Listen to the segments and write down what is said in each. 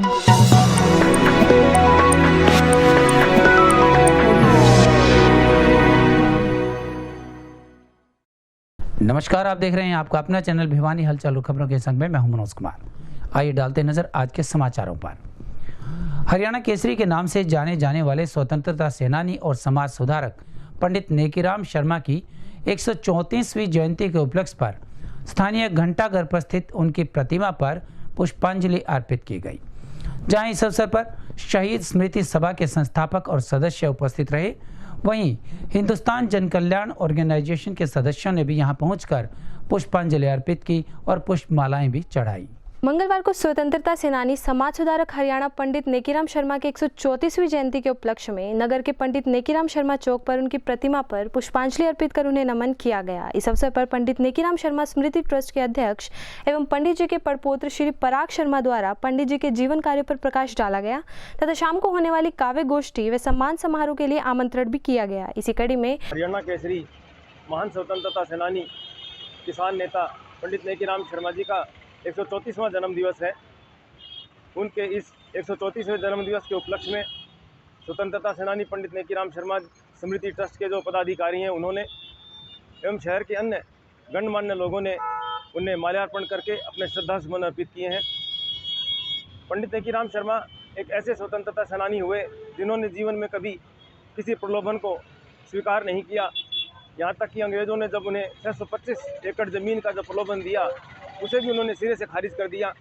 नमस्कार, आप देख रहे हैं आपका अपना चैनल भिवानी हलचल खबरों के संग में मैं हूं मनोज कुमार। आइए डालते नजर आज के समाचारों पर। हरियाणा केसरी के नाम से जाने जाने वाले स्वतंत्रता सेनानी और समाज सुधारक पंडित नेकीराम शर्मा की 134वीं जयंती के उपलक्ष्य पर स्थानीय घंटाघर पर स्थित उनकी प्रतिमा पर पुष्पांजलि अर्पित की गई, जहां इस अवसर पर शहीद स्मृति सभा के संस्थापक और सदस्य उपस्थित रहे। वहीं हिंदुस्तान जन कल्याण ऑर्गेनाइजेशन के सदस्यों ने भी यहां पहुंचकर पुष्पांजलि अर्पित की और पुष्पमालाएं भी चढ़ाई। मंगलवार को स्वतंत्रता सेनानी समाज सुधारक हरियाणा पंडित नेकीराम शर्मा के 134वीं जयंती के उपलक्ष्य में नगर के पंडित नेकीराम शर्मा चौक पर उनकी प्रतिमा पर पुष्पांजलि अर्पित कर उन्हें नमन किया गया। इस अवसर पर पंडित नेकीराम शर्मा स्मृति ट्रस्ट के अध्यक्ष एवं पंडित जी के पड़पोत्र श्री पराग शर्मा द्वारा पंडित जी के जीवन कार्य पर प्रकाश डाला गया तथा शाम को होने वाली काव्य गोष्ठी व सम्मान समारोह के लिए आमंत्रण भी किया गया। इसी कड़ी में हरियाणा केसरी महान स्वतंत्रता सेनानी किसान नेता पंडित नेकीराम शर्मा जी का 134वां जन्म दिवस है। उनके इस 134वें जन्म दिवस के उपलक्ष्य में स्वतंत्रता सेनानी पंडित नेकीराम शर्मा स्मृति ट्रस्ट के जो पदाधिकारी हैं उन्होंने एवं शहर के अन्य गणमान्य लोगों ने उन्हें माल्यार्पण करके अपने श्रद्धासुमन अर्पित किए हैं। पंडित नेकीराम शर्मा एक ऐसे स्वतंत्रता सेनानी हुए जिन्होंने जीवन में कभी किसी प्रलोभन को स्वीकार नहीं किया। यहाँ तक कि अंग्रेज़ों ने जब उन्हें 625 एकड़ ज़मीन का जो प्रलोभन दिया उसे भी उन्होंने सिरे से खारिज कर दिया।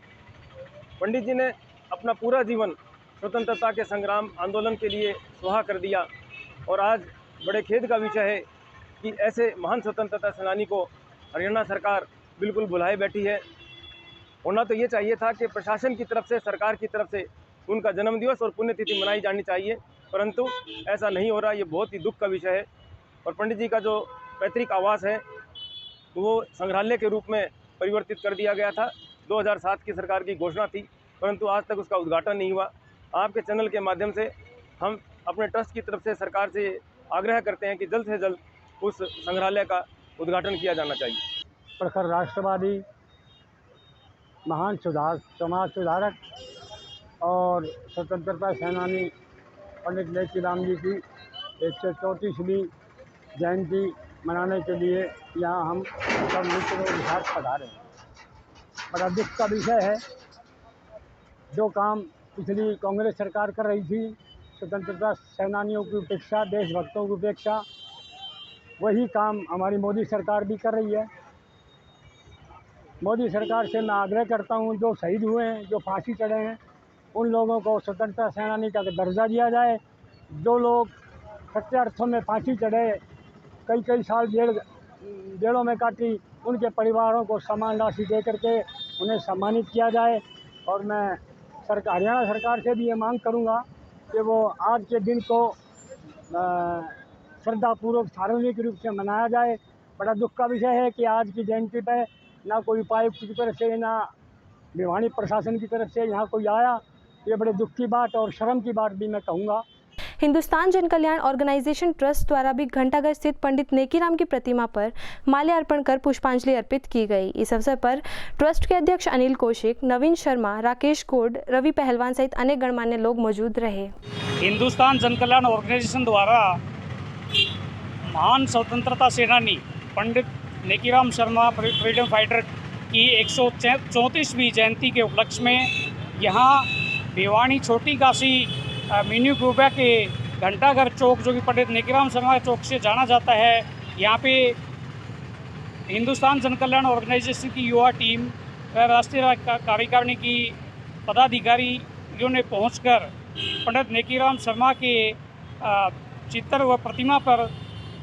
पंडित जी ने अपना पूरा जीवन स्वतंत्रता के संग्राम आंदोलन के लिए सुहा कर दिया और आज बड़े खेद का विषय है कि ऐसे महान स्वतंत्रता सेनानी को हरियाणा सरकार बिल्कुल भुलाए बैठी है। होना तो ये चाहिए था कि प्रशासन की तरफ से, सरकार की तरफ से उनका जन्मदिवस और पुण्यतिथि मनाई जानी चाहिए, परंतु ऐसा नहीं हो रहा। ये बहुत ही दुख का विषय है। और पंडित जी का जो पैतृक आवास है वो संग्रहालय के रूप में परिवर्तित कर दिया गया था। 2007 की सरकार की घोषणा थी, परंतु आज तक उसका उद्घाटन नहीं हुआ। आपके चैनल के माध्यम से हम अपने ट्रस्ट की तरफ से सरकार से आग्रह करते हैं कि जल्द से जल्द उस संग्रहालय का उद्घाटन किया जाना चाहिए। प्रखर राष्ट्रवादी महान समाज सुधारक और स्वतंत्रता सेनानी पंडित नेकीराम जी की 134वीं जयंती मनाने के लिए यहाँ हम सब मित्र के साथ पधारे हैं। बड़ा दुख का विषय है, जो काम पिछली कांग्रेस सरकार कर रही थी स्वतंत्रता सेनानियों की उपेक्षा, देशभक्तों की उपेक्षा, वही काम हमारी मोदी सरकार भी कर रही है। मोदी सरकार से मैं आग्रह करता हूँ, जो शहीद हुए हैं, जो फांसी चढ़े हैं, उन लोगों को स्वतंत्रता सेनानी का दर्जा दिया जाए। जो लोग सच्चे अर्थों में फांसी चढ़े, कई साल जेलों में काटी, उनके परिवारों को सम्मान राशि दे करके उन्हें सम्मानित किया जाए। और मैं हरियाणा सरकार से भी ये मांग करूंगा कि वो आज के दिन को श्रद्धापूर्वक सार्वजनिक रूप से मनाया जाए। बड़ा दुख का विषय है कि आज की जयंती पर ना कोई उपायुक्त की तरफ से, ना भिवानी प्रशासन की तरफ से यहाँ कोई आया। ये बड़े दुख की बात और शर्म की बात भी मैं कहूँगा। हिंदुस्तान जन कल्याण ऑर्गेनाइजेशन ट्रस्ट द्वारा भी घंटाघर स्थित पंडित नेकीराम की प्रतिमा पर माल्यार्पण कर पुष्पांजलि अर्पित की गई। इस अवसर पर ट्रस्ट के अध्यक्ष अनिल कौशिक, नवीन शर्मा, राकेश कोड, रवि पहलवान सहित अनेक गणमान्य लोग मौजूद रहे। हिंदुस्तान जन कल्याण ऑर्गेनाइजेशन द्वारा महान स्वतंत्रता सेनानी पंडित नेकीराम शर्मा फ्रीडम फाइटर की 134वीं जयंती के उपलक्ष्य में यहाँ भिवानी छोटी काशी मिनी ग्रुपा के घंटाघर चौक, जो कि पंडित नेकीराम शर्मा चौक से जाना जाता है, यहाँ पे हिंदुस्तान जन कल्याण ऑर्गेनाइजेशन की युवा टीम व राष्ट्रीय कार्यकारिणी की पदाधिकारियों ने पहुंचकर पंडित नेकीराम शर्मा के चित्र व प्रतिमा पर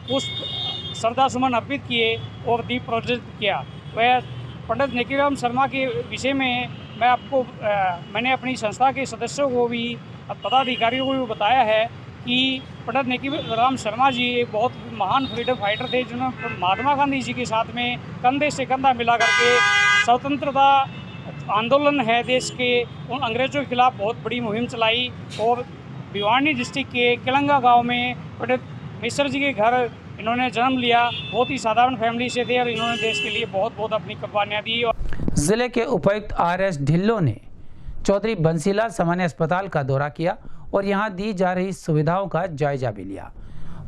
पुष्प श्रद्धासुमन अर्पित किए और दीप प्रज्वलित किया। वह पंडित नेकीराम शर्मा के विषय में मैंने अपनी संस्था के सदस्यों को भी, पदाधिकारियों को भी बताया है कि पंडित नेकीराम शर्मा जी एक बहुत महान फ्रीडम फाइटर थे, जिन्होंने महात्मा गांधी जी के साथ में कंधे से कंधा मिला करके स्वतंत्रता आंदोलन है देश के, उन अंग्रेज़ों के खिलाफ बहुत बड़ी मुहिम चलाई। और भिवानी डिस्ट्रिक्ट के किलंगा गांव में पंडित मिश्र जी के घर इन्होंने जन्म लिया। बहुत ही साधारण फैमिली से थे और इन्होंने देश के लिए बहुत बहुत अपनी कुर्बानियाँ दी। जिले के उपायुक्त RS ढिल्लों ने चौधरी बंसीलाल सामान्य अस्पताल का दौरा किया और यहां दी जा रही सुविधाओं का जायजा भी लिया।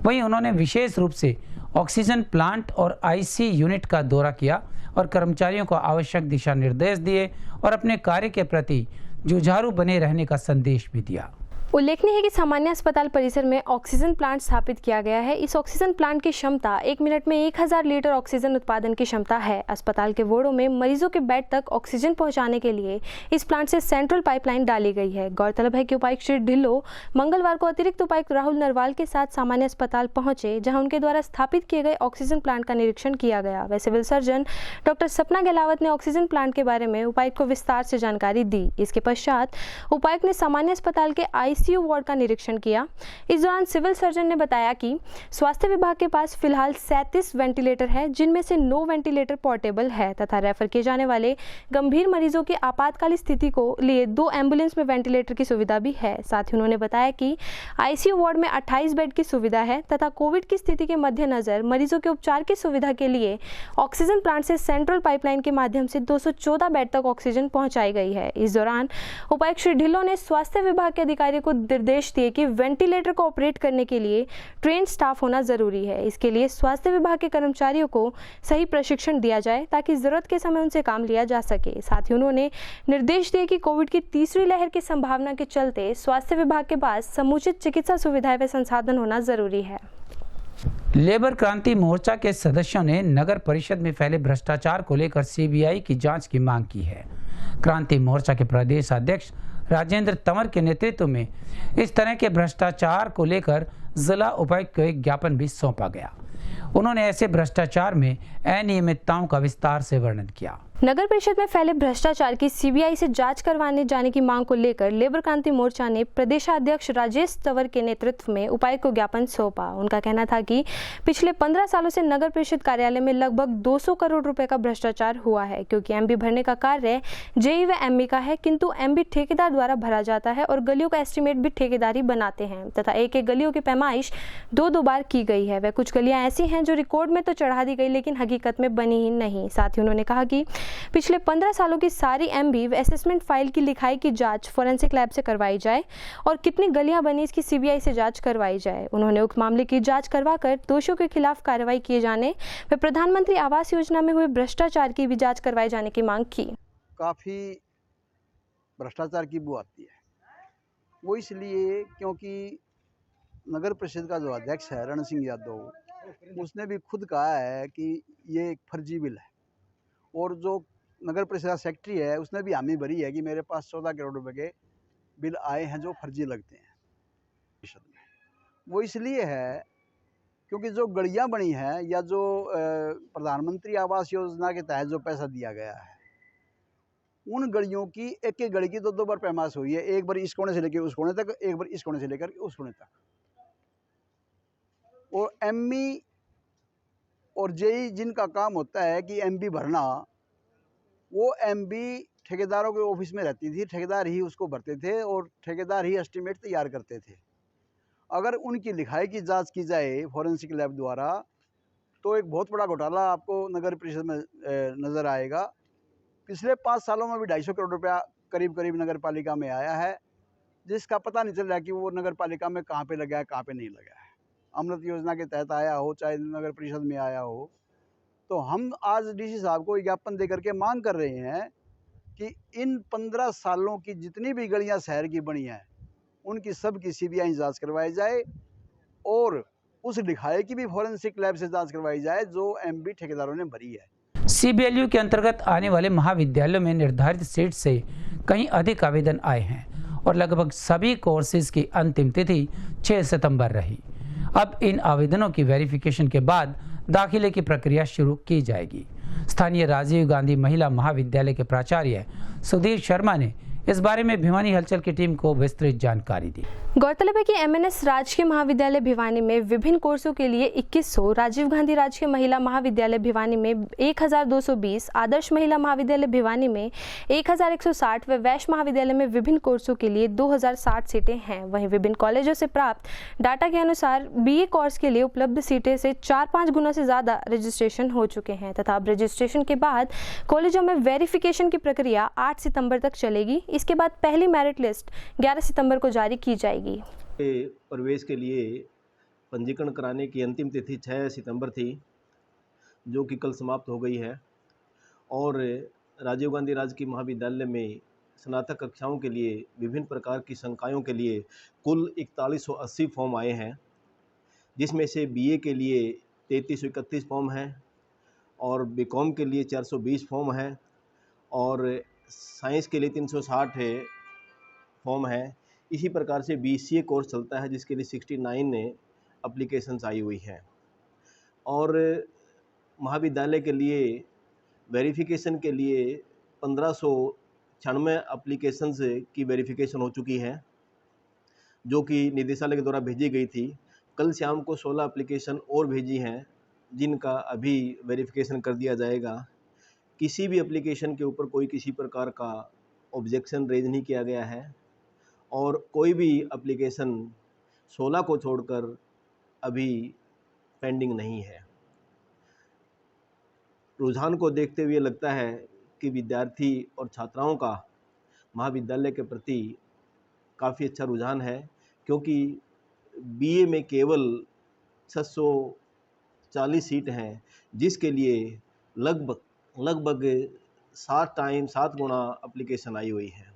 वहीं उन्होंने विशेष रूप से ऑक्सीजन प्लांट और आईसी यूनिट का दौरा किया और कर्मचारियों को आवश्यक दिशा निर्देश दिए और अपने कार्य के प्रति जुझारू बने रहने का संदेश भी दिया। उल्लेखनीय है कि सामान्य अस्पताल परिसर में ऑक्सीजन प्लांट स्थापित किया गया है। इस ऑक्सीजन प्लांट की क्षमता 1 मिनट में 1000 लीटर ऑक्सीजन उत्पादन की क्षमता है। अस्पताल के वार्डों में मरीजों के बेड तक ऑक्सीजन पहुंचाने के लिए इस प्लांट से सेंट्रल पाइपलाइन डाली गई है। गौरतलब है कि उपायुक्त श्री ढिल्लो मंगलवार को अतिरिक्त उपायुक्त राहुल नरवाल के साथ सामान्य अस्पताल पहुंचे, जहां उनके द्वारा स्थापित किए गए ऑक्सीजन प्लांट का निरीक्षण किया गया। वह सिविल सर्जन डॉक्टर सपना गहलावत ने ऑक्सीजन प्लांट के बारे में उपायुक्त को विस्तार से जानकारी दी। इसके पश्चात उपायुक्त ने सामान्य अस्पताल के आईसीयू वार्ड का निरीक्षण किया। इस दौरान सिविल सर्जन ने बताया कि स्वास्थ्य विभाग के पास फिलहाल 37 वेंटिलेटर है, जिनमें से 9 वेंटिलेटर पोर्टेबल है तथा रेफर किए जाने वाले गंभीर मरीजों की आपातकालीन स्थिति को लिए 2 एम्बुलेंस में वेंटिलेटर की सुविधा भी है। साथ ही उन्होंने बताया कि आईसीयू वार्ड में 28 बेड की सुविधा है तथा कोविड की स्थिति के मद्देनजर मरीजों के उपचार की सुविधा के लिए ऑक्सीजन प्लांट से सेंट्रल पाइपलाइन के माध्यम से 214 बेड तक ऑक्सीजन पहुंचाई गई है। इस दौरान उपायुक्त श्री ढिल्लो ने स्वास्थ्य विभाग के अधिकारियों को निर्देश दिए कि वेंटिलेटर को ऑपरेट करने के लिए ट्रेन स्टाफ होना जरूरी है। इसके लिए स्वास्थ्य विभाग के कर्मचारियों को सही प्रशिक्षण दिया जाए ताकि जरूरत के समय उनसे काम लिया जा सके। साथ ही उन्होंने निर्देश दिए कि कोविड की तीसरी लहर की संभावना के चलते स्वास्थ्य विभाग के पास समुचित चिकित्सा सुविधाएं व संसाधन होना जरूरी है। लेबर क्रांति मोर्चा के सदस्यों ने नगर परिषद में फैले भ्रष्टाचार को लेकर सीबीआई की जांच की मांग की है। क्रांति मोर्चा के प्रदेश अध्यक्ष राजेंद्र तंवर के नेतृत्व में इस तरह के भ्रष्टाचार को लेकर जिला उपायुक्त को एक ज्ञापन भी सौंपा गया। उन्होंने ऐसे भ्रष्टाचार में अनियमितताओं का विस्तार से वर्णन किया। नगर परिषद में फैले भ्रष्टाचार की सीबीआई से जांच करवाने जाने की मांग को लेकर लेबर क्रांति मोर्चा ने प्रदेशाध्यक्ष राजेश तंवर के नेतृत्व में उपायुक्त को ज्ञापन सौंपा। उनका कहना था कि पिछले 15 सालों से नगर परिषद कार्यालय में लगभग 200 करोड़ रुपए का भ्रष्टाचार हुआ है, क्योंकि एमबी भरने का कार्य जेई व एमबी का है, किंतु एमबी ठेकेदार द्वारा भरा जाता है और गलियों का एस्टीमेट भी ठेकेदारी बनाते हैं तथा एक एक गलियों की पैमाइश 2-2 बार की गई है। वह कुछ गलियां ऐसी हैं जो रिकॉर्ड में तो चढ़ा दी गई लेकिन हकीकत में बनी ही नहीं। साथ ही उन्होंने कहा कि पिछले 15 सालों की सारी एमबी व असेसमेंट फाइल की लिखाई की जांच फोरेंसिक लैब से करवाई जाए और कितनी गलियां बनी इसकी सीबीआई से जांच करवाई जाए। उन्होंने उक्त मामले की जांच करवाकर दोषियों के खिलाफ कार्रवाई किए जाने व प्रधानमंत्री आवास योजना में हुए भ्रष्टाचार की भी जांच करवाए जाने की मांग की। काफ़ी भ्रष्टाचार की बू आती है, वो इसलिए क्योंकि नगर परिषद का जो अध्यक्ष है रण सिंह यादव, उसने भी खुद कहा है कि ये एक फर्जी बिल है, और जो नगर परिषद का सेक्रेटरी है उसने भी हामी भरी है कि मेरे पास 14 करोड़ रुपए के बिल आए हैं जो फर्जी लगते हैं परिषद में। वो इसलिए है क्योंकि जो गलियां बनी हैं या जो प्रधानमंत्री आवास योजना के तहत जो पैसा दिया गया है, उन गलियों की एक एक गली की 2-2 बार पैमाइश हुई है। एक बार इस कोने से लेकर उस कोने तक, एक बार इस कोने से लेकर उस कोने तक। और एमई और जेई जिनका काम होता है कि एमबी भरना, वो एमबी ठेकेदारों के ऑफिस में रहती थी, ठेकेदार ही उसको भरते थे और ठेकेदार ही एस्टीमेट तैयार करते थे। अगर उनकी लिखाई की जांच की जाए फॉरेंसिक लैब द्वारा तो एक बहुत बड़ा घोटाला आपको नगर परिषद में नज़र आएगा। पिछले 5 सालों में भी 250 करोड़ रुपया करीब नगर पालिका में आया है, जिसका पता नहीं चल रहा कि वो नगर पालिका में कहाँ पे लगा है, कहाँ पे नहीं लगा है। अमृत योजना के तहत आया हो चाहे नगर परिषद में आया हो। तो हम आज डीसी साहब को ज्ञापन दे करके मांग कर रहे हैं कि इन 15 सालों की जितनी भी गलियां शहर की बनी हैं उनकी सब की सीबीआई जांच करवाई जाए और उस लिखाई की भी फॉरेंसिक लैब से जांच करवाई जाए जो एमबी ठेकेदारों ने भरी है। सीबीएलयू के अंतर्गत आने वाले महाविद्यालयों में निर्धारित सीट से कहीं अधिक आवेदन आए हैं और लगभग सभी कोर्सेज की अंतिम तिथि 6 सितंबर रही। अब इन आवेदनों की वेरिफिकेशन के बाद दाखिले की प्रक्रिया शुरू की जाएगी। स्थानीय राजीव गांधी महिला महाविद्यालय के प्राचार्य सुधीर शर्मा ने इस बारे में भिवानी हलचल की टीम को विस्तृत जानकारी दी। गौरतलब है कि एमएनएस राजकीय महाविद्यालय भिवानी में विभिन्न कोर्सों के लिए 2100, राजीव गांधी राजकीय महिला महाविद्यालय भिवानी में 1220, आदर्श महिला महाविद्यालय भिवानी में 1160 व वैश्य महाविद्यालय में विभिन्न कोर्सों के लिए 2060 सीटें हैं। वहीं विभिन्न कॉलेजों से प्राप्त डाटा के अनुसार बीए कोर्स के लिए उपलब्ध सीटें से 4-5 गुना से ज़्यादा रजिस्ट्रेशन हो चुके हैं तथा अब रजिस्ट्रेशन के बाद कॉलेजों में वेरिफिकेशन की प्रक्रिया 8 सितंबर तक चलेगी। इसके बाद पहली मेरिट लिस्ट 11 सितंबर को जारी की जाएगी। प्रवेश के लिए पंजीकरण कराने की अंतिम तिथि 6 सितंबर थी, जो कि कल समाप्त हो गई है। और राजीव गांधी राजकीय महाविद्यालय में स्नातक कक्षाओं के लिए विभिन्न प्रकार की संकायों के लिए कुल 4180 फॉर्म आए हैं, जिसमें से बीए के लिए 3331 फॉर्म हैं और बीकॉम के लिए 420 फॉर्म हैं और साइंस के लिए 360 फॉर्म हैं। इसी प्रकार से बीसीए कोर्स चलता है, जिसके लिए 69 एप्लीकेशंस आई हुई हैं। और महाविद्यालय के लिए वेरिफिकेशन के लिए 1596 एप्लीकेशंस की वेरिफिकेशन हो चुकी है, जो कि निदेशालय के द्वारा भेजी गई थी। कल शाम को 16 एप्लीकेशन और भेजी हैं, जिनका अभी वेरिफिकेशन कर दिया जाएगा। किसी भी एप्लीकेशन के ऊपर कोई किसी प्रकार का ऑब्जेक्शन रेज नहीं किया गया है और कोई भी एप्लीकेशन 16 को छोड़कर अभी पेंडिंग नहीं है। रुझान को देखते हुए लगता है कि विद्यार्थी और छात्राओं का महाविद्यालय के प्रति काफ़ी अच्छा रुझान है, क्योंकि बीए में केवल 640 सीट हैं, जिसके लिए लगभग 7 गुना एप्लीकेशन आई हुई है।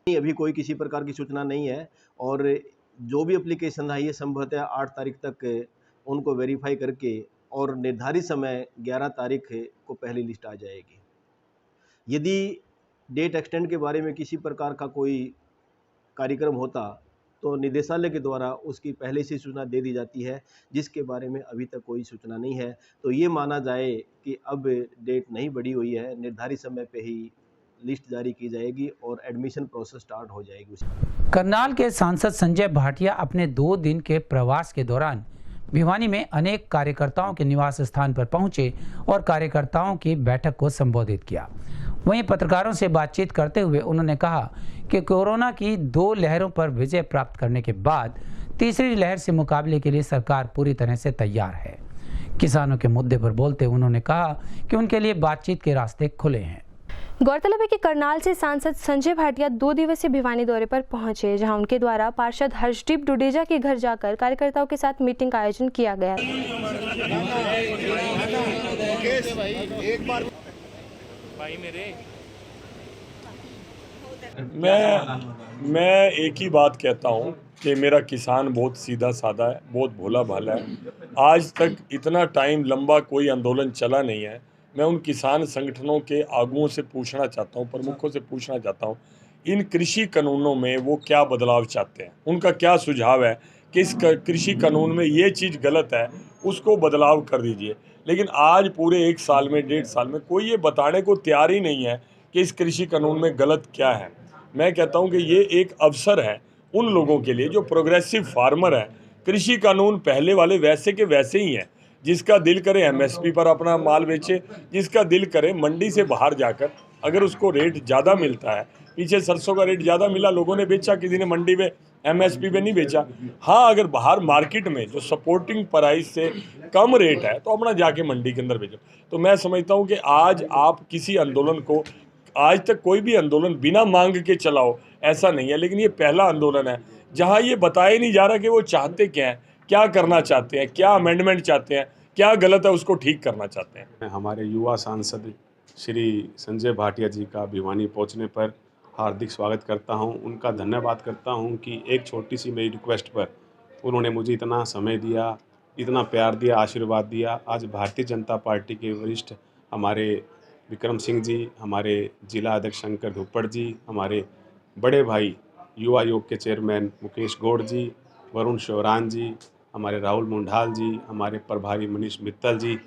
अभी कोई किसी प्रकार की सूचना नहीं है और जो भी एप्लीकेशन आई है संभवतः 8 तारीख तक उनको वेरीफाई करके और निर्धारित समय 11 तारीख को पहली लिस्ट आ जाएगी। यदि डेट एक्सटेंड के बारे में किसी प्रकार का कोई कार्यक्रम होता तो निदेशालय के द्वारा उसकी पहले से सूचना दे दी जाती है, जिसके बारे में अभी तक कोई सूचना नहीं है। तो ये माना जाए कि अब डेट नहीं बढ़ी हुई है, निर्धारित समय पे ही लिस्ट जारी की जाएगी और एडमिशन प्रोसेस स्टार्ट हो जाएगी। करनाल के सांसद संजय भाटिया अपने 2 दिन के प्रवास के दौरान भिवानी में अनेक कार्यकर्ताओं के निवास स्थान पर पहुंचे और कार्यकर्ताओं की बैठक को संबोधित किया। वहीं पत्रकारों से बातचीत करते हुए उन्होंने कहा कि कोरोना की 2 लहरों पर विजय प्राप्त करने के बाद तीसरी लहर से मुकाबले के लिए सरकार पूरी तरह से तैयार है। किसानों के मुद्दे पर बोलते हुए उन्होंने कहा कि उनके लिए बातचीत के रास्ते खुले हैं। गौरतलब है कि करनाल से सांसद संजय भाटिया 2 दिवसीय भिवानी दौरे पर पहुंचे, जहां उनके द्वारा पार्षद हर्षदीप डुडेजा के घर जाकर कार्यकर्ताओं के साथ मीटिंग का आयोजन किया गया। मैं एक ही बात कहता हूं कि मेरा किसान बहुत सीधा साधा है, बहुत भोला भाला है। आज तक इतना टाइम लंबा कोई आंदोलन चला नहीं है। मैं उन किसान संगठनों के आगुओं से पूछना चाहता हूं, प्रमुखों से पूछना चाहता हूं, इन कृषि कानूनों में वो क्या बदलाव चाहते हैं, उनका क्या सुझाव है कि इस कृषि कानून में ये चीज़ गलत है, उसको बदलाव कर दीजिए। लेकिन आज पूरे 1 साल में 1.5 साल में कोई ये बताने को तैयार ही नहीं है कि इस कृषि कानून में गलत क्या है। मैं कहता हूं कि ये एक अवसर है उन लोगों के लिए जो प्रोग्रेसिव फार्मर हैं। कृषि कानून पहले वाले वैसे के वैसे ही हैं। जिसका दिल करे एमएसपी पर अपना माल बेचे, जिसका दिल करे मंडी से बाहर जाकर अगर उसको रेट ज़्यादा मिलता है, पीछे सरसों का रेट ज़्यादा मिला, लोगों ने बेचा, किसी ने मंडी में एमएसपी पे नहीं बेचा। हाँ, अगर बाहर मार्केट में जो सपोर्टिंग प्राइस से कम रेट है तो अपना जाके मंडी के अंदर बेचो। तो मैं समझता हूँ कि आज आप किसी आंदोलन को, आज तक कोई भी आंदोलन बिना मांग के चलाओ ऐसा नहीं है, लेकिन ये पहला आंदोलन है जहाँ ये बताया नहीं जा रहा कि वो चाहते क्या हैं, क्या करना चाहते हैं, क्या अमेंडमेंट चाहते हैं, क्या गलत है उसको ठीक करना चाहते हैं। हमारे युवा सांसद श्री संजय भाटिया जी का भिवानी पहुंचने पर हार्दिक स्वागत करता हूं। उनका धन्यवाद करता हूं कि एक छोटी सी मेरी रिक्वेस्ट पर उन्होंने मुझे इतना समय दिया, इतना प्यार दिया, आशीर्वाद दिया। आज भारतीय जनता पार्टी के वरिष्ठ हमारे विक्रम सिंह जी, हमारे जिला अध्यक्ष शंकर धुप्पड़ जी, हमारे बड़े भाई युवा योग के चेयरमैन मुकेश गौड़ जी, वरुण शौरान जी, हमारे राहुल मुंडाल जी, हमारे प्रभारी मनीष मित्तल जी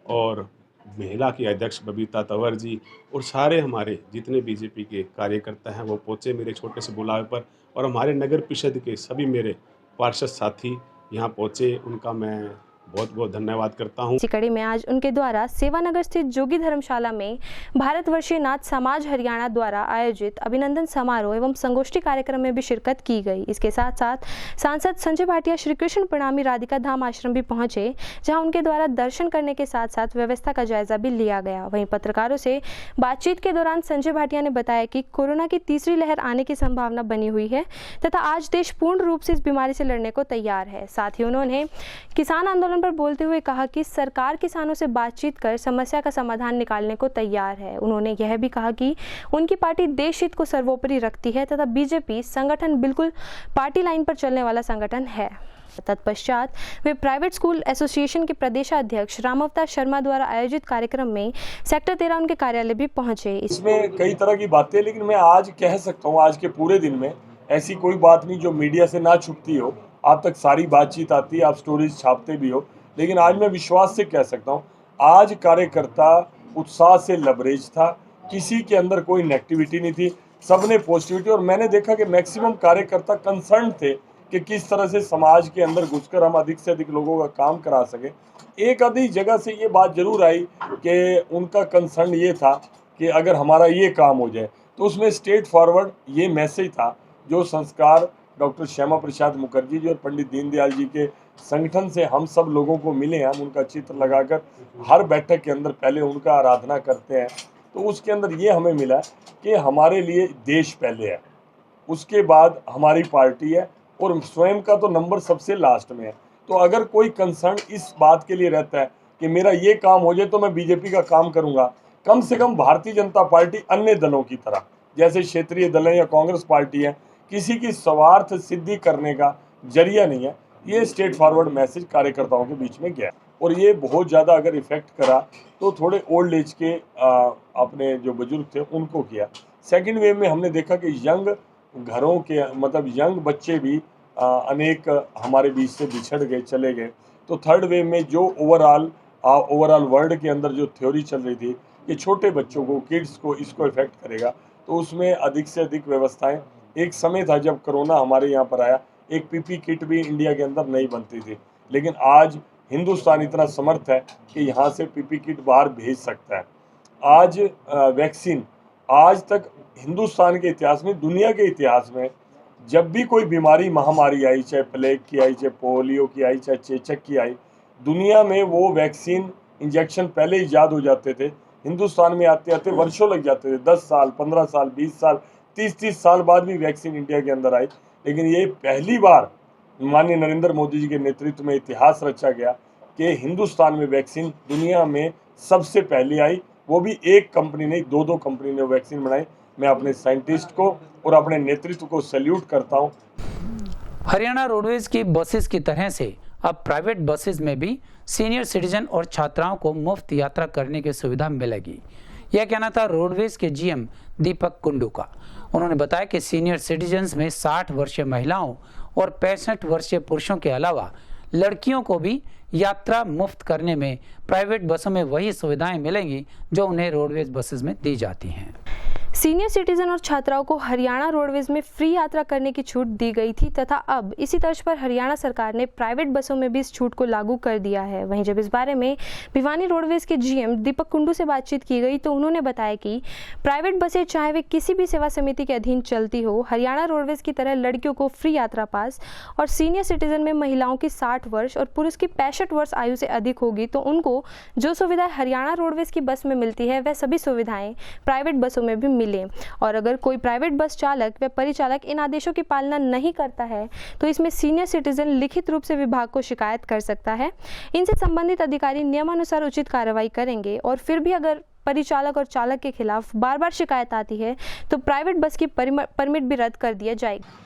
और महिला की अध्यक्ष बबीता तंवर जी और सारे हमारे जितने बीजेपी के कार्यकर्ता हैं वो पहुँचे मेरे छोटे से बुलावे पर। और हमारे नगर परिषद के सभी मेरे पार्षद साथी यहाँ पहुँचे, उनका मैं बहुत बहुत धन्यवाद करता हूँ। इसी कड़ी में आज उनके द्वारा सेवानगर स्थित जोगी धर्मशाला में भारतवर्षीय नाथ समाज हरियाणा द्वारा आयोजित अभिनंदन समारोह एवं संगोष्ठी कार्यक्रम में भी शिरकत की गई। इसके साथ साथ सांसद संजय भाटिया श्री कृष्ण प्रणामी राधिका धाम आश्रम भी पहुंचे, जहां उनके द्वारा दर्शन करने के साथ साथ व्यवस्था का जायजा भी लिया गया। वहीं पत्रकारों से बातचीत के दौरान संजय भाटिया ने बताया कि कोरोना की तीसरी लहर आने की संभावना बनी हुई है तथा आज देश पूर्ण रूप से इस बीमारी से लड़ने को तैयार है। साथ ही उन्होंने किसान आंदोलन पर बोलते हुए कहा कि सरकार किसानों से बातचीत कर समस्या का समाधान निकालने को तैयार है। उन्होंने यह भी कहा कि उनकी पार्टी देश हित को सर्वोपरि रखती है तथा बीजेपी संगठन बिल्कुल पार्टी लाइन पर चलने वाला संगठन है। तत्पश्चात वे प्राइवेट स्कूल एसोसिएशन के प्रदेशाध्यक्ष रामअवतार शर्मा द्वारा आयोजित कार्यक्रम में सेक्टर 13 उनके कार्यालय भी पहुंचे। इसमें कई तरह की बातें, लेकिन मैं आज कह सकता हूँ आज के पूरे दिन में ऐसी कोई बात नहीं जो मीडिया से ना छुपती हो। आप तक सारी बातचीत आती है, आप स्टोरीज छापते भी हो, लेकिन आज मैं विश्वास से कह सकता हूँ आज कार्यकर्ता उत्साह से लबरेज था, किसी के अंदर कोई नेगेटिविटी नहीं थी, सबने पॉजिटिविटी। और मैंने देखा कि मैक्सिमम कार्यकर्ता कंसर्न थे कि किस तरह से समाज के अंदर घुसकर हम अधिक से अधिक लोगों का काम करा सकें। एक आधी जगह से ये बात जरूर आई कि उनका कंसर्न ये था कि अगर हमारा ये काम हो जाए, तो उसमें स्ट्रेट फॉरवर्ड ये मैसेज था जो संस्कार डॉक्टर श्यामा प्रसाद मुखर्जी जी और पंडित दीनदयाल जी के संगठन से हम सब लोगों को मिले। हम उनका चित्र लगाकर हर बैठक के अंदर पहले उनका आराधना करते हैं, तो उसके अंदर ये हमें मिला कि हमारे लिए देश पहले है, उसके बाद हमारी पार्टी है और स्वयं का तो नंबर सबसे लास्ट में है। तो अगर कोई कंसर्न इस बात के लिए रहता है कि मेरा ये काम हो जाए तो मैं बीजेपी का काम करूँगा, कम से कम भारतीय जनता पार्टी अन्य दलों की तरह जैसे क्षेत्रीय दल हैं या कांग्रेस पार्टी है, किसी की स्वार्थ सिद्धि करने का जरिया नहीं है। ये स्ट्रेट फॉरवर्ड मैसेज कार्यकर्ताओं के बीच में गया और ये बहुत ज़्यादा अगर इफेक्ट करा तो थोड़े ओल्ड एज के अपने जो बुजुर्ग थे उनको किया। सेकंड वेव में हमने देखा कि यंग घरों के मतलब यंग बच्चे भी अनेक हमारे बीच से बिछड़ गए, चले गए। तो थर्ड वेव में जो ओवरऑल वर्ल्ड के अंदर जो थ्योरी चल रही थी कि छोटे बच्चों को, किड्स को इसको इफेक्ट करेगा, तो उसमें अधिक से अधिक व्यवस्थाएं। एक समय था जब कोरोना हमारे यहाँ पर आया, एक पीपी किट भी इंडिया के अंदर नहीं बनती थी, लेकिन आज हिंदुस्तान इतना समर्थ है कि यहाँ से पीपी किट बाहर भेज सकता है। आज वैक्सीन, आज तक हिंदुस्तान के इतिहास में, दुनिया के इतिहास में जब भी कोई बीमारी महामारी आई, चाहे प्लेग की आई, चाहे पोलियो की आई, चाहे चेचक की आई, दुनिया में वो वैक्सीन इंजेक्शन पहले ईजाद हो जाते थे। हिंदुस्तान में आते आते वर्षों लग जाते थे, 10 साल, 15 साल, 20 साल, 30 साल बाद भी वैक्सीन इंडिया के अंदर आई। लेकिन ये पहली बार माननीय नरेंद्र मोदी जी के नेतृत्व में इतिहास रचा गया कि हिंदुस्तान में वैक्सीन दुनिया में सबसे पहले आई, वो भी एक कंपनी नहीं, दो कंपनी ने वैक्सीन बनाई। मैं अपने साइंटिस्ट को और अपने नेतृत्व को सैल्यूट करता हूँ। हरियाणा रोडवेज की बसेस की तरह से अब प्राइवेट बसेस में भी सीनियर सिटीजन और छात्राओं को मुफ्त यात्रा करने की सुविधा मिलेगी। यह कहना था रोडवेज के जीएम दीपक कुंडू का। उन्होंने बताया कि सीनियर सिटीजन्स में 60 वर्षीय महिलाओं और 65 वर्षीय पुरुषों के अलावा लड़कियों को भी यात्रा मुफ्त करने में प्राइवेट बसों में वही सुविधाएं मिलेंगी जो उन्हें रोडवेज बसेस में दी जाती हैं। सीनियर सिटीजन और छात्राओं को हरियाणा रोडवेज में फ्री यात्रा करने की छूट दी गई थी तथा अब इसी तर्ज पर हरियाणा सरकार ने प्राइवेट बसों में भी इस छूट को लागू कर दिया है। वहीं जब इस बारे में भिवानी रोडवेज के जीएम दीपक कुंडू से बातचीत की गई तो उन्होंने बताया कि प्राइवेट बसें चाहे वे किसी भी सेवा समिति के अधीन चलती हो, हरियाणा रोडवेज की तरह लड़कियों को फ्री यात्रा पास और सीनियर सिटीजन में महिलाओं की 60 वर्ष और पुरुष की 65 वर्ष आयु से अधिक होगी तो उनको जो सुविधाएं हरियाणा रोडवेज की बस में मिलती है वह सभी सुविधाएं प्राइवेट बसों में भी मिले। और अगर कोई प्राइवेट बस चालक व परिचालक इन आदेशों की पालना नहीं करता है तो इसमें सीनियर सिटीजन लिखित रूप से विभाग को शिकायत कर सकता है। इनसे संबंधित अधिकारी नियमानुसार उचित कार्रवाई करेंगे और फिर भी अगर परिचालक और चालक के खिलाफ बार बार शिकायत आती है तो प्राइवेट बस की परमिट भी रद्द कर दिया जाएगा।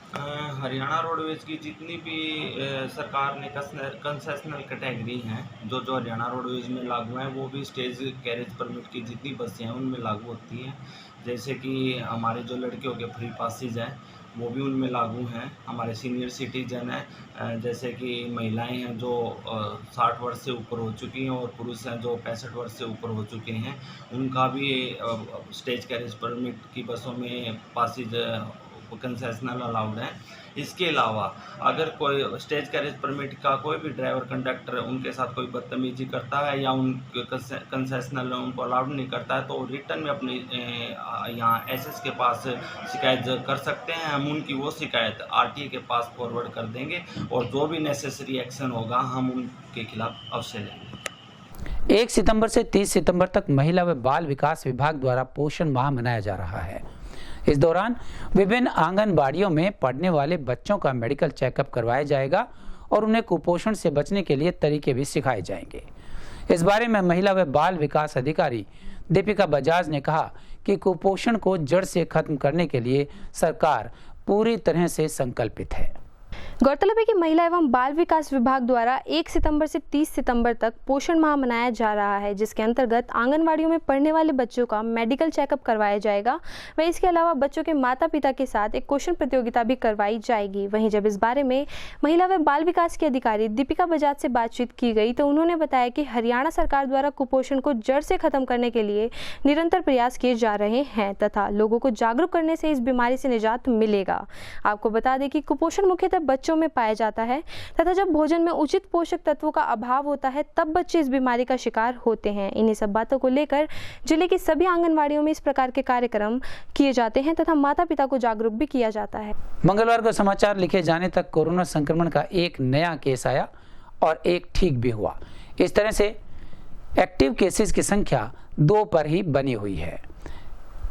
हरियाणा रोडवेज की जितनी भी सरकार ने कंसेशनल कैटेगरी हैं जो हरियाणा रोडवेज में लागू हैं वो भी स्टेज कैरेज परमिट की जितनी बसें हैं उनमें लागू होती हैं। जैसे कि हमारे जो लड़कियों के फ्री पासेज हैं वो भी उनमें लागू हैं। हमारे सीनियर सिटीजन हैं जैसे कि महिलाएं हैं जो 60 वर्ष से ऊपर हो चुकी हैं और पुरुष हैं जो 65 वर्ष से ऊपर हो चुके हैं, उनका भी स्टेज कैरेज परमिट की बसों में पासेज कंसेशनल अलाउड है। इसके अलावा अगर कोई स्टेज कैरेज परमिट का कोई भी ड्राइवर कंडक्टर उनके साथ कोई बदतमीजी करता है या उन कंसेशनल उनको अलाउड नहीं करता है तो रिटर्न में अपनी यहाँ एसएस के पास शिकायत कर सकते हैं। हम उनकी वो शिकायत आरटीए के पास फॉरवर्ड कर देंगे और जो भी नेसेसरी एक्शन होगा हम उनके खिलाफ अवश्य लेंगे। 1 सितंबर से 30 सितंबर तक महिला व बाल विकास विभाग द्वारा पोषण माह मनाया जा रहा है। इस दौरान विभिन्न आंगनबाड़ियों में पढ़ने वाले बच्चों का मेडिकल चेकअप करवाया जाएगा और उन्हें कुपोषण से बचने के लिए तरीके भी सिखाए जाएंगे। इस बारे में महिला व बाल विकास अधिकारी दीपिका बजाज ने कहा कि कुपोषण को जड़ से खत्म करने के लिए सरकार पूरी तरह से संकल्पित है। गौरतलब है कि महिला एवं बाल विकास विभाग द्वारा 1 सितंबर से 30 सितंबर तक पोषण माह मनाया जा रहा है, जिसके अंतर्गत आंगनवाड़ियों में पढ़ने वाले बच्चों का मेडिकल चेकअप करवाया जाएगा। वहीं इसके अलावा बच्चों के माता पिता के साथ एक क्वेश्चन प्रतियोगिता भी करवाई जाएगी। वहीं जब इस बारे में महिला व बाल विकास की अधिकारी दीपिका बजाज से बातचीत की गई तो उन्होंने बताया कि हरियाणा सरकार द्वारा कुपोषण को जड़ से खत्म करने के लिए निरंतर प्रयास किए जा रहे हैं तथा लोगों को जागरूक करने से इस बीमारी से निजात मिलेगा। आपको बता दें कि कुपोषण मुख्यतः बच्चों में पाया जाता है तथा जब भोजन में उचित पोषक तत्वों का अभाव होता है तब बच्चे इस बीमारी का शिकार होते हैं। इन्हीं सब बातों को लेकर जिले की सभी आंगनवाड़ियों में इस प्रकार के कार्यक्रम किए जाते हैं तथा माता पिता को जागरूक भी किया जाता है। मंगलवार को समाचार लिखे जाने तक कोरोना संक्रमण का एक नया केस आया और एक ठीक भी हुआ। इस तरह से एक्टिव केसेस की संख्या 2 पर ही बनी हुई है।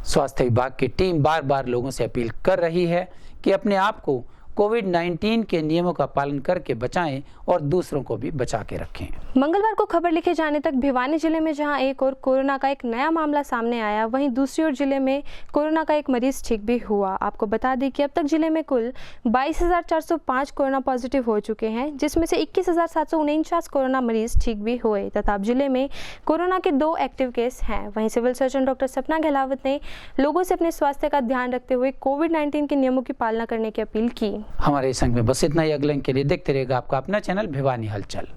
स्वास्थ्य विभाग की टीम बार बार लोगों से अपील कर रही है कि अपने आप को कोविड-19 के नियमों का पालन करके बचाएं और दूसरों को भी बचा के रखें। मंगलवार को खबर लिखे जाने तक भिवानी जिले में जहां एक और कोरोना का एक नया मामला सामने आया, वहीं दूसरी ओर जिले में कोरोना का एक मरीज ठीक भी हुआ। आपको बता दें कि अब तक जिले में कुल 22,405 कोरोना पॉजिटिव हो चुके हैं, जिसमें से 21,749 कोरोना मरीज ठीक भी हुए तथा अब जिले में कोरोना के 2 एक्टिव केस हैं। वहीं सिविल सर्जन डॉक्टर सपना गहलावत ने लोगों से अपने स्वास्थ्य का ध्यान रखते हुए कोविड-19 के नियमों की पालना करने की अपील की। हमारे संग में बस इतना ही। अगले अंक के लिए देखते रहेगा आपका अपना चैनल भिवानी हलचल।